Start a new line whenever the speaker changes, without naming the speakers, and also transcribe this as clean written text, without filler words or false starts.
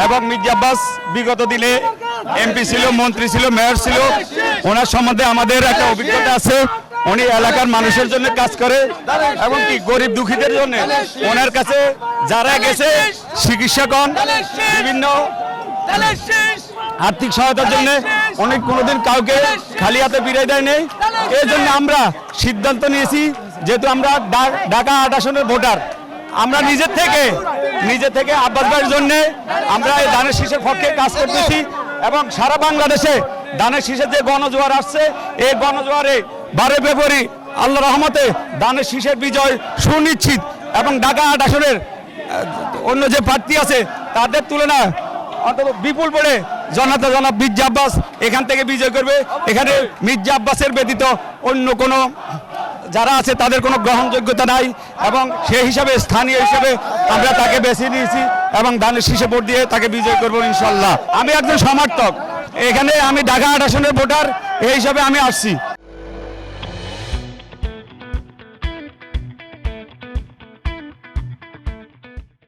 এবং মির্জা আব্বাস বিগত দিনে এমপি ছিল, মন্ত্রী ছিল, মেয়র ছিল। ওনার সম্বন্ধে আমাদের একটা অভিজ্ঞতা আছে। উনি এলাকার মানুষের জন্য কাজ করে এবং কি গরিব দুঃখীদের জন্য। ওনার কাছে যারা গেছে চিকিৎসকগণ বিভিন্ন আর্থিক সহায়তার জন্য উনি কোনোদিন কাউকে খালি হাতে বিদায় দেয় নেই। এই জন্য আমরা সিদ্ধান্ত নিয়েছি, যেহেতু আমরা ঢাকা ৮ আসনের ভোটার, আমরা নিজে থেকে আব্বাস ভাইয়ের জন্য আমরা এই ধানের শীষের পক্ষে কাজ করতেছি। এবং সারা বাংলাদেশে ধানের শীষের যে গণজোয়ার আসছে, এই গণজোয়ারে 12 ফেব্রুয়ারি আল্লাহ রহমতে ধানের শীষের বিজয় সুনিশ্চিত। এবং ঢাকা ৮ আসনের অন্য যে প্রার্থী আছে তাদের তুলনায় অন্তত বিপুল পড়ে জনতা জনাব মির্জা আব্বাস এখান থেকে বিজয় করবে। এখানে মির্জা আব্বাসের ব্যতীত অন্য কোনো যারা আছে তাদের কোনো গ্রহণযোগ্যতা নাই এবং সেই হিসাবে স্থানীয় হিসাবে আমরা তাকে বেছে নিয়েছি এবং ধানের শীষে ভোট দিয়ে তাকে বিজয় করবো ইনশাল্লাহ। আমি একজন সমর্থক, এখানে আমি ঢাকা ৮ আসনের ভোটার, এই হিসাবে আমি আসছি।